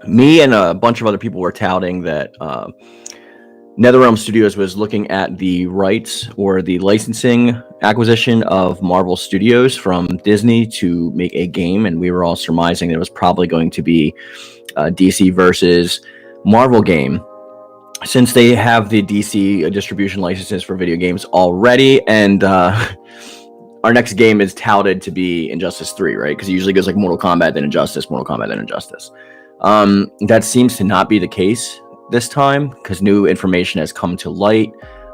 Me and a bunch of other people were touting that NetherRealm Studios was looking at the rights or the licensing acquisition of Marvel Studios from Disney to make a game, and we were all surmising that it was probably going to be DC versus Marvel game, since they have the DC distribution licenses for video games already, and our next game is touted to be Injustice 3, right? Because it usually goes like Mortal Kombat, then Injustice, Mortal Kombat, then Injustice. That seems to not be the case this time, because new information has come to light.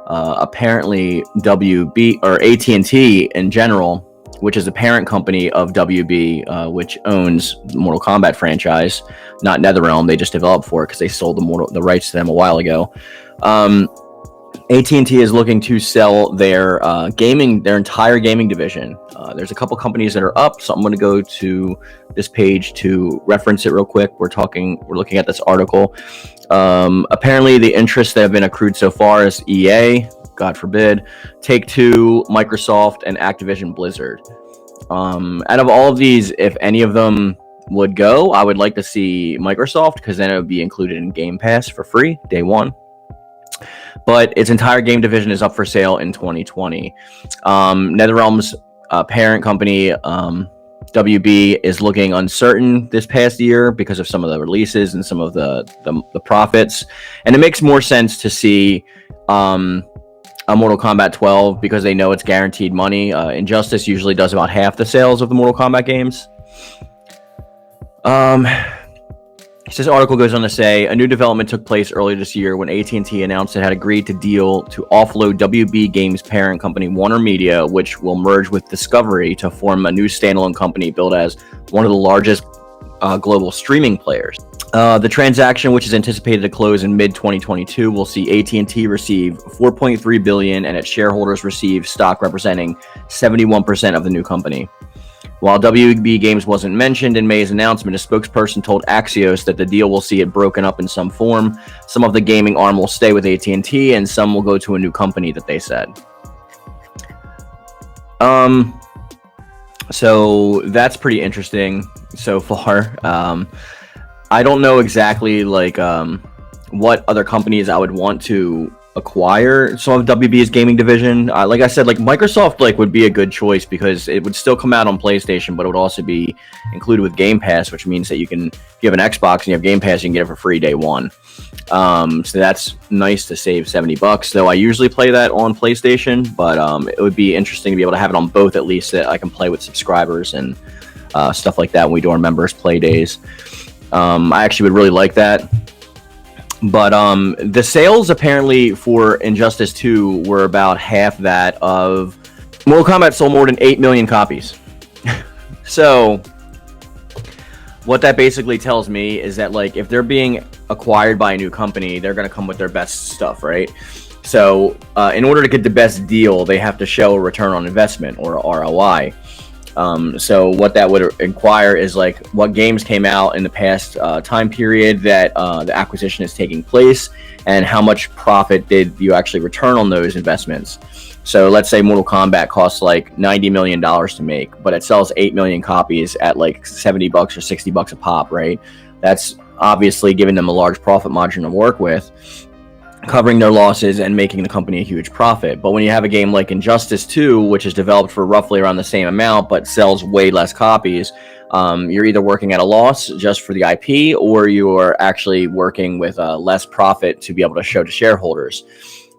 Apparently, WB or AT&T in general, which is the parent company of WB, which owns the Mortal Kombat franchise, not NetherRealm. They just developed for it because they sold the rights to them a while ago. AT&T is looking to sell their entire gaming division. There's a couple companies that are up, so I'm going to go to this page to reference it real quick. We're looking at this article. Apparently, the interests that have been accrued so far is EA, God forbid, Take-Two, Microsoft, and Activision Blizzard. Out of all of these, if any of them would go, I would like to see Microsoft, because then it would be included in Game Pass for free day one. But its entire game division is up for sale in 2020. NetherRealm's parent company, WB, is looking uncertain this past year because of some of the releases and some of the profits. And it makes more sense to see a Mortal Kombat 12 because they know it's guaranteed money. Injustice usually does about half the sales of the Mortal Kombat games. This article goes on to say, a new development took place earlier this year when AT&T announced it had agreed to deal to offload WB Games' parent company Warner Media, which will merge with Discovery to form a new standalone company billed as one of the largest global streaming players. The transaction, which is anticipated to close in mid-2022, will see AT&T receive $4.3 billion and its shareholders receive stock representing 71% of the new company. While WB Games wasn't mentioned in May's announcement, a spokesperson told Axios that the deal will see it broken up in some form. Some of the gaming arm will stay with AT&T, and some will go to a new company, that they said. So that's pretty interesting so far. I don't know exactly what other companies I would want to acquire some of WB's gaming division. Like I said, Microsoft would be a good choice because it would still come out on PlayStation, but it would also be included with Game Pass, which means that if you have an Xbox and you have Game Pass, you can get it for free day one. So that's nice to save $70. Though I usually play that on PlayStation, but it would be interesting to be able to have it on both, at least, that I can play with subscribers and stuff like that when we do our members play days. I actually would really like that. But the sales apparently for Injustice 2 were about half that of Mortal Kombat. Sold more than 8 million copies. So what that basically tells me is that if they're being acquired by a new company, they're going to come with their best stuff, right? So in order to get the best deal, they have to show a return on investment, or ROI. So what that would inquire is what games came out in the past time period that the acquisition is taking place, and how much profit did you actually return on those investments. So let's say Mortal Kombat costs $90 million to make, but it sells 8 million copies at $70 or $60 a pop, right? That's obviously giving them a large profit margin to work with, covering their losses and making the company a huge profit. But when you have a game like Injustice 2, which is developed for roughly around the same amount but sells way less copies, you're either working at a loss just for the IP, or you're actually working with less profit to be able to show to shareholders.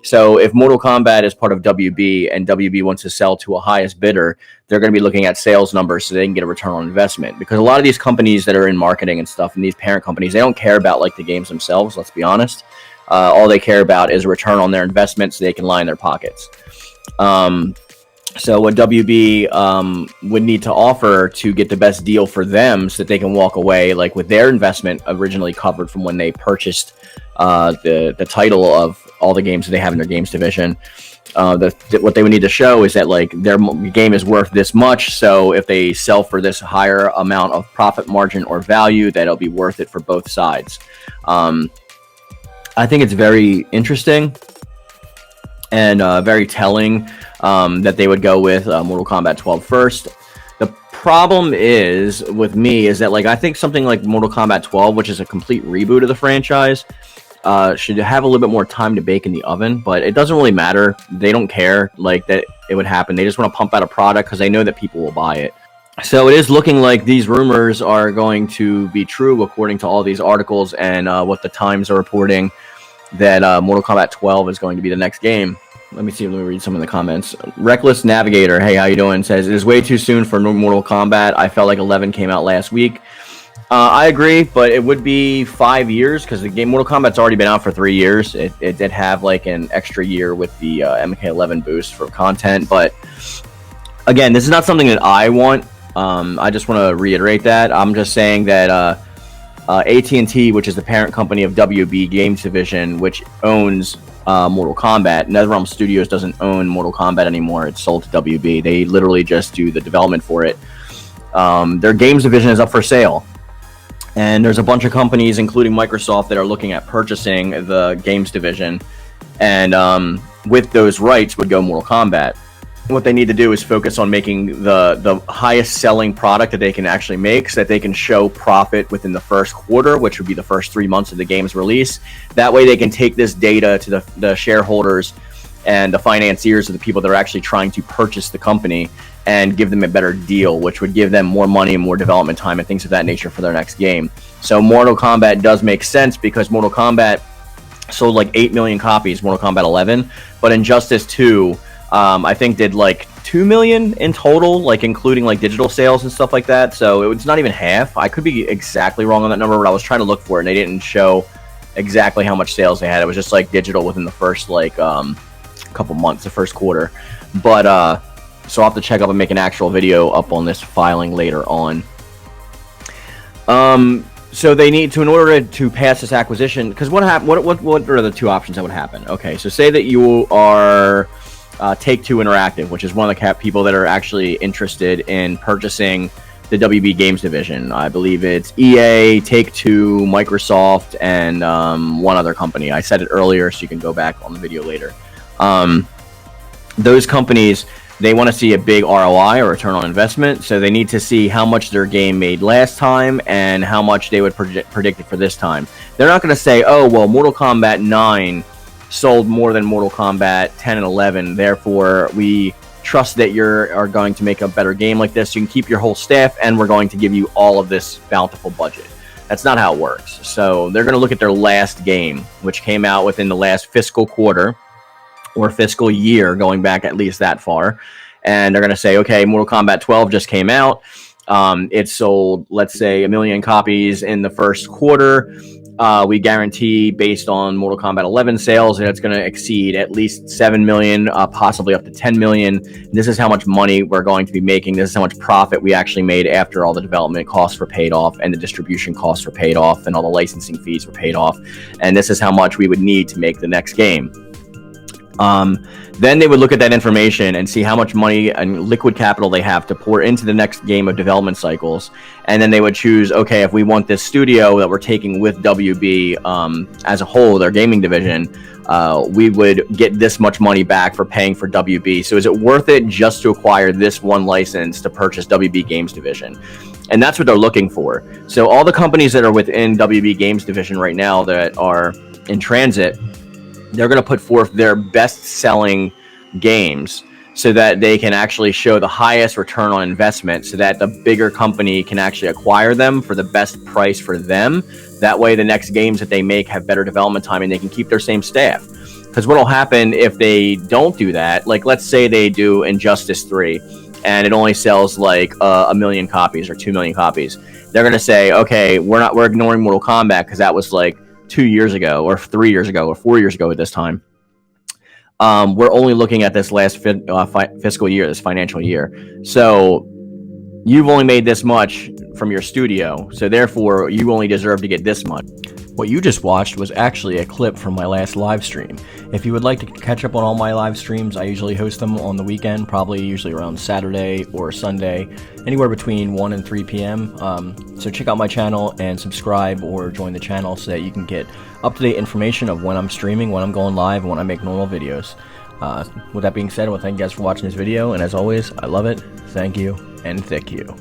So if Mortal Kombat is part of WB and WB wants to sell to a highest bidder, they're going to be looking at sales numbers so they can get a return on investment. Because a lot of these companies that are in marketing and stuff, and these parent companies, they don't care about the games themselves, let's be honest. All they care about is a return on their investment so they can line their pockets. So what WB would need to offer to get the best deal for them so that they can walk away with their investment originally covered from when they purchased the title of all the games that they have in their games division. What they would need to show is that their game is worth this much, so if they sell for this higher amount of profit margin or value, that it'll be worth it for both sides. I think it's very interesting and very telling that they would go with Mortal Kombat 12 first. The problem is with me is that like I think something like Mortal Kombat 12, which is a complete reboot of the franchise, should have a little bit more time to bake in the oven, but it doesn't really matter. They don't care like that it would happen. They just want to pump out a product because they know that people will buy it. So it is looking like these rumors are going to be true according to all these articles and what the Times are reporting, that Mortal Kombat 12 is going to be the next game. Let me read some of the comments. Reckless Navigator, hey, how you doing? Says, it is way too soon for Mortal Kombat. I felt like 11 came out last week. I agree, but it would be 5 years because the game Mortal Kombat's already been out for 3 years. It did have like an extra year with the MK12 boost for content, but again, this is not something that I want. I just want to reiterate that. I'm just saying that AT&T, which is the parent company of WB Games Division, which owns Mortal Kombat. NetherRealm Studios doesn't own Mortal Kombat anymore. It's sold to WB. They literally just do the development for it. Their games division is up for sale. And there's a bunch of companies, including Microsoft, that are looking at purchasing the games division. And with those rights would go Mortal Kombat. What they need to do is focus on making the highest selling product that they can actually make so that they can show profit within the first quarter, which would be the first 3 months of the game's release. That way they can take this data to the shareholders and the financiers of the people that are actually trying to purchase the company and give them a better deal, which would give them more money and more development time and things of that nature for their next game. So Mortal Kombat does make sense because Mortal Kombat sold like 8 million copies, Mortal Kombat 11, but Injustice 2 I think did like 2 million in total, like including like digital sales and stuff like that. So it's not even half. I could be exactly wrong on that number, but I was trying to look for it and they didn't show exactly how much sales they had. It was just like digital within the first like couple months, the first quarter. But so I'll have to check up and make an actual video up on this filing later on. So they need to, in order to pass this acquisition, because what are the two options that would happen? Okay, so say that you are Take-Two Interactive, which is one of the people that are actually interested in purchasing the WB Games division. I believe it's EA, Take-Two, Microsoft, and one other company. I said it earlier, so you can go back on the video later. Those companies, they want to see a big ROI or return on investment, so they need to see how much their game made last time and how much they would predict it for this time. They're not going to say, oh, well, Mortal Kombat 9 sold more than Mortal Kombat 10 and 11, therefore we trust that you are going to make a better game like this. You can keep your whole staff, and we're going to give you all of this bountiful budget. That's not how it works. So they're going to look at their last game, which came out within the last fiscal quarter or fiscal year, going back at least that far, and they're going to say, okay, Mortal Kombat 12 just came out. It sold, let's say, 1 million copies in the first quarter. We guarantee, based on Mortal Kombat 11 sales, that it's going to exceed at least 7 million, possibly up to 10 million. This is how much money we're going to be making. This is how much profit we actually made after all the development costs were paid off and the distribution costs were paid off and all the licensing fees were paid off. And this is how much we would need to make the next game. Then they would look at that information and see how much money and liquid capital they have to pour into the next game of development cycles. And then they would choose, okay, if we want this studio that we're taking with WB as a whole, their gaming division, we would get this much money back for paying for WB. So is it worth it just to acquire this one license to purchase WB Games Division? And that's what they're looking for. So all the companies that are within WB Games Division right now that are in transit, they're going to put forth their best-selling games so that they can actually show the highest return on investment, so that the bigger company can actually acquire them for the best price for them. That way the next games that they make have better development time and they can keep their same staff. Because what will happen if they don't do that, like let's say they do Injustice 3 and it only sells like 1 million copies or 2 million copies. They're going to say, okay, we're ignoring Mortal Kombat because that was like 2 years ago or 3 years ago or 4 years ago at this time. We're only looking at this last fiscal year, this financial year. So you've only made this much from your studio, so therefore you only deserve to get this much. What you just watched was actually a clip from my last live stream. If you would like to catch up on all my live streams, I usually host them on the weekend, usually around Saturday or Sunday, anywhere between 1 and 3 p.m. So check out my channel and subscribe or join the channel so that you can get up-to-date information of when I'm streaming, when I'm going live, and when I make normal videos. With that being said, I want to thank you guys for watching this video, and as always, I love it, thank you, and thank you.